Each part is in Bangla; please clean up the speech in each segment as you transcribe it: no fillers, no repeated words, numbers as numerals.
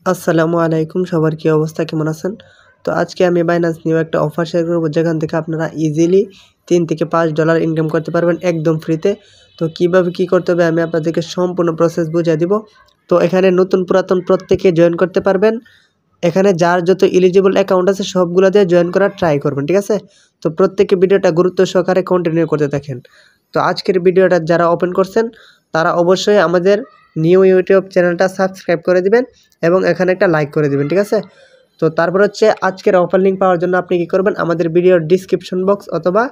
আসসালামু আলাইকুম, সবার কী অবস্থা, কেমন আছেন? তো আজকে আমি বাইন্যান্স নিউ একটা অফার শেয়ার করব, যেখান থেকে আপনারা ইজিলি $3 থেকে $5 ইনকাম করতে পারবেন একদম ফ্রিতে। তো কিভাবে কি করতে হবে আমি আপনাদেরকে সম্পূর্ণ প্রসেস বুঝিয়ে দিব। তো এখানে নতুন পুরাতন প্রত্যেকে জয়েন করতে পারবেন। এখানে যার যত এলিজিবল অ্যাকাউন্ট আছে সবগুলো দিয়ে জয়েন করার ট্রাই করবেন, ঠিক আছে? তো প্রত্যেকে ভিডিওটা গুরুত্ব সহকারে কন্টিনিউ করতে থাকেন। তো আজকের ভিডিওটা যারা ওপেন করছেন তারা অবশ্যই আমাদের নিউ ইউটিউব চ্যানেলটা সাবস্ক্রাইব করে দিবেন এবং এখানে একটা লাইক করে দিবেন, ঠিক আছে? তো তারপর হচ্ছে আজকের অফার লিঙ্ক পাওয়ার জন্য আপনি কী করবেন, আমাদের ভিডিওর ডিসক্রিপশন বক্স অথবা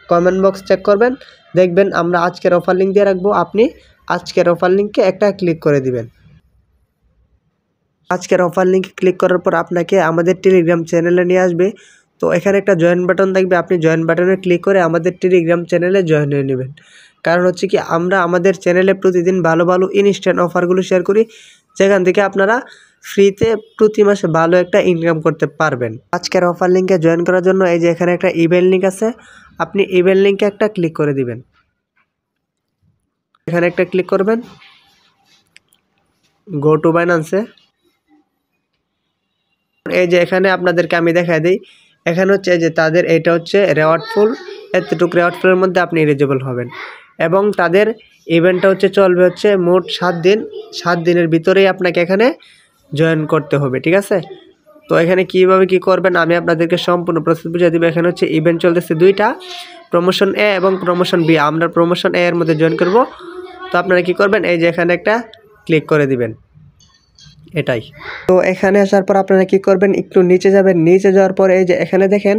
কমেন্ট বক্স চেক করবেন, দেখবেন আমরা আজকের অফার লিঙ্ক দিয়ে রাখবো। আপনি আজকের অফার লিঙ্কে একটা ক্লিক করে দিবেন। আজকের অফার লিঙ্কে ক্লিক করার পর আপনাকে আমাদের টেলিগ্রাম চ্যানেলে নিয়ে আসবে। তো এখানে একটা জয়েন বাটন থাকবে, আপনি জয়েন বাটনে ক্লিক করে আমাদের টেলিগ্রাম চ্যানেলে জয়েন হয়ে নেবেন। কারণ হচ্ছে কি, আমরা আমাদের চ্যানেলে প্রতিদিন ভালো ভালো ইনস্ট্যান্ট অফারগুলো শেয়ার করি, যেখান থেকে আপনারা ফ্রিতে প্রতি মাসে ভালো একটা ইনকাম করতে পারবেন। আজকের অফার লিঙ্কে জয়েন করার জন্য এই যে এখানে একটা ইমেল লিঙ্ক আছে, আপনি ইমেল লিঙ্কে একটা ক্লিক করে দিবেন। এখানে একটা ক্লিক করবেন, গো টু বাইন্যান্সে। এই যে এখানে আপনাদেরকে আমি দেখাই দিই, এখানে হচ্ছে যে তাদের এটা হচ্ছে রেওয়ার্ডফুল, এতটুকু রেওয়ার্ডফুলের মধ্যে আপনি এলিজিবল হবেন এবং তাদের ইভেন্টটা হচ্ছে চলবে হচ্ছে মোট 7 দিন। 7 দিনের ভিতরেই আপনাকে এখানে জয়েন করতে হবে, ঠিক আছে? তো এখানে কীভাবে কি করবেন আমি আপনাদেরকে সম্পূর্ণ প্রসেস বুঝিয়ে দেবো। এখানে হচ্ছে ইভেন্ট চলতেছে দুইটা, প্রমোশন এ এবং প্রমোশন বি। আমরা প্রমোশন এ এর মধ্যে জয়েন করব। তো আপনারা কি করবেন, এই যে এখানে একটা ক্লিক করে দিবেন, এটাই। তো এখানে আসার পর আপনারা কি করবেন, একটু নিচে যাবেন। নিচে যাওয়ার পর এই যে এখানে দেখেন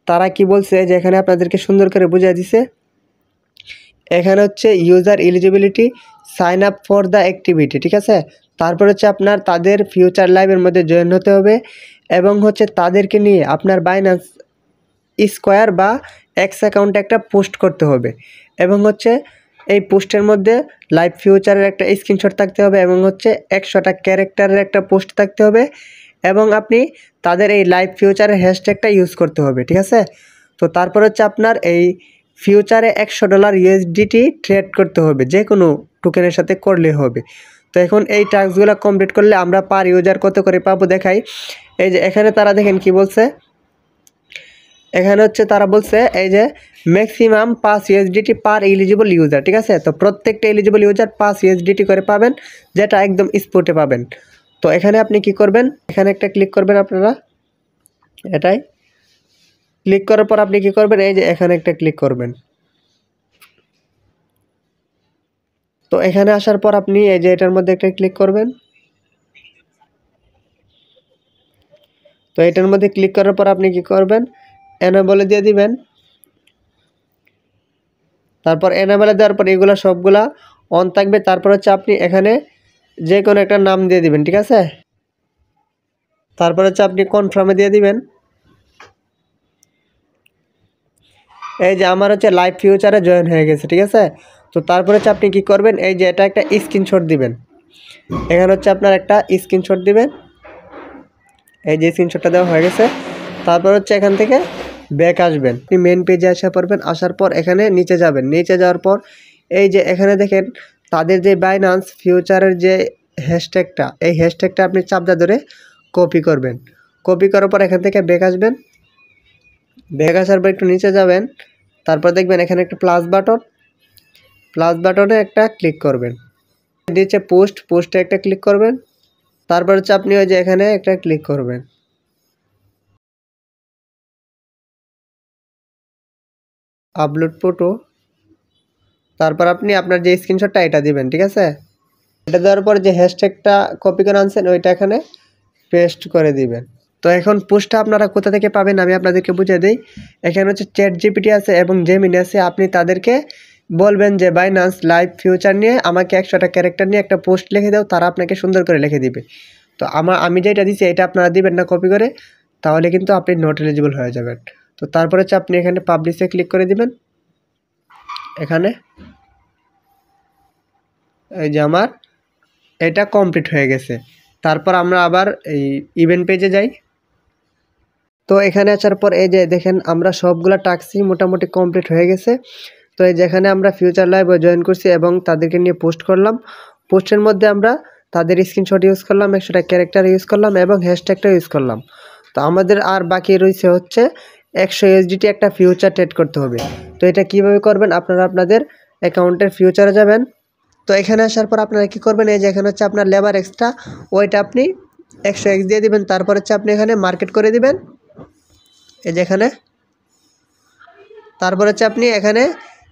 তারা কি বলছে, যে এখানে আপনাদেরকে সুন্দর করে বুঝিয়ে দিছে। এখানে হচ্ছে user eligibility, sign up for the activity, ঠিক আছে? তারপর হচ্ছে আপনার তাদের ফিউচার লাইভের মধ্যে জয়েন হতে হবে এবং হচ্ছে তাদেরকে নিয়ে আপনার বাইন্যান্স স্কোয়ার বা এক্স অ্যাকাউন্টে একটা পোস্ট করতে হবে এবং হচ্ছে এই পোস্টের মধ্যে লাইভ ফিউচারের একটা স্ক্রিনশট থাকতে হবে এবং হচ্ছে 100টা ক্যারেক্টারের একটা পোস্ট থাকতে হবে এবং আপনি তাদের এই লাইভ ফিউচারের হ্যাশট্যাগটা ইউজ করতে হবে, ঠিক আছে? তো তারপর হচ্ছে আপনার এই ফিউচারে $100 USDT ট্রেড করতে হবে, যে কোনো টোকেনের সাথে করলে হবে। তো এখন এই টাস্কগুলো কমপ্লিট করলে আমরা পার ইউজার কত করে পাবো দেখাই। এই যে এখানে তারা দেখেন কি বলছে, এখানে হচ্ছে তারা বলছে এই যে ম্যাক্সিমাম 5 USDT পার এলিজিবল ইউজার, ঠিক আছে? তো প্রত্যেকটা এলিজিবল ইউজার 5 USDT করে পাবেন, যেটা একদম স্পটে পাবেন। তো এখানে আপনি কি করবেন, এখানে একটা ক্লিক করবেন আপনারা, এটাই। ক্লিক করার পর আপনি কি করবেন, এই যে এখানে একটা ক্লিক করবেন। তো এখানে আসার পর আপনি এই যে এটার মধ্যে একটা ক্লিক করবেন। তো এটার মধ্যে ক্লিক করার পর আপনি কি করবেন, এনেবলে দিয়ে দিবেন। তারপর এনেবলে দেওয়ার পর এগুলো সবগুলা অন থাকবে। তারপর হচ্ছে আপনি এখানে যে কোনো একটা নাম দিয়ে দিবেন, ঠিক আছে? তারপর হচ্ছে আপনি কনফার্মে দিয়ে দিবেন। এই যে আমার হচ্ছে লাইভ ফিউচারে জয়েন হয়ে গেছে, ঠিক আছে? তো তারপর হচ্ছে আপনি কি করবেন, এই যে এটা একটা স্ক্রিনশট দিবেন। এখানে হচ্ছে আপনার একটা স্ক্রিনশট দিবেন, এই যে স্ক্রিনশটটা দেওয়া হয়ে গেছে। তারপর হচ্ছে এখান থেকে ব্যাক আসবেন, আপনি মেন পেজে আসা পড়বেন। আসার পর এখানে নিচে যাবেন। নিচে যাওয়ার পর এই যে এখানে দেখেন তাদের যে বাইন্যান্স ফিউচারের যে হ্যাশট্যাগটা, এই হ্যাশট্যাগটা আপনি চাপদা ধরে কপি করবেন। কপি করার পর এখান থেকে ব্যাক আসবেন। ব্যাক আসার পর একটু নিচে যাবেন, তারপর দেখবেন এখানে একটা প্লাস বাটন, প্লাস বাটনে একটা ক্লিক করবেন। নিচে পোস্টে একটা ক্লিক করবেন। তারপর হচ্ছে আপনি ওই যে এখানে একটা ক্লিক করবেন, আপলোড ফটো। তারপর আপনি আপনার যে স্ক্রিনশটটা এটা দিবেন, ঠিক আছে? এটা দেওয়ার পর যে হ্যাশট্যাগটা কপি করে আনছেন ওইটা এখানে পেস্ট করে দিবেন। তো এখন পোস্টটা আপনারা কোথা থেকে পাবেন আমি আপনাদেরকে বুঝিয়ে দিই। এখানে হচ্ছে চ্যাট জিপিটি আছে এবং জেমিনি আছে। আপনি তাদেরকে বলবেন যে বাইন্যান্স লাইভ ফিউচার নিয়ে আমাকে 100টা ক্যারেক্টার নিয়ে একটা পোস্ট লিখে দাও, তারা আপনাকে সুন্দর করে লিখে দিবে। তো আমি যেটা দিচ্ছি এটা আপনারা দিবেন না কপি করে, তাহলে কিন্তু আপনি নট এলিজিবল হয়ে যাবেন। তো তারপরে হচ্ছে আপনি এখানে পাবলিশে ক্লিক করে দিবেন। এখানে এই যে আমার এটা কমপ্লিট হয়ে গেছে। তারপর আমরা আবার এই ইভেন্ট পেজে যাই। তো এখানে আসার পর এই যে দেখেন আমরা সবগুলা টাস্কই মোটামুটি কমপ্লিট হয়ে গেছে। তো এই যেখানে আমরা ফিউচার লাইভ জয়েন করছি এবং তাদেরকে নিয়ে পোস্ট করলাম। পোস্টের মধ্যে আমরা তাদের স্ক্রিনশট ইউজ করলাম, 100টা ক্যারেক্টার ইউজ করলাম এবং হ্যাশট্যাগটা ইউজ করলাম। তো আমাদের আর বাকি রয়েছে হচ্ছে 100 USDT একটা ফিউচার ট্রেড করতে হবে। তো এটা কিভাবে করবেন, আপনারা আপনাদের অ্যাকাউন্টের ফিউচারে যাবেন। তো এখানে আসার পর আপনারা কী করবেন, এই যে এখানে হচ্ছে আপনার লেবার এক্সট্রা, ওইটা আপনি 100x দিয়ে দিবেন। তারপর হচ্ছে আপনি এখানে মার্কেট করে দিবেন, এই যে এখানে। তারপর হচ্ছে আপনি এখানে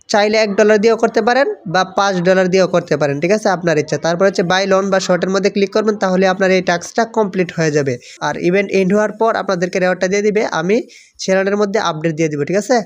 চাইলে $1 দিয়েও করতে পারেন বা $5 দিয়েও করতে পারেন, ঠিক আছে, আপনার ইচ্ছা। তারপর হচ্ছে বাই লন বা শর্টের মধ্যে ক্লিক করবেন, তাহলে আপনার এই টাস্কটা কমপ্লিট হয়ে যাবে। আর ইভেন্ট এন্ড হওয়ার পর আপনাদেরকে রেওয়ার্ডটা দিয়ে দিবে, আমি চ্যানেলের মধ্যে আপডেট দিয়ে দিব, ঠিক আছে।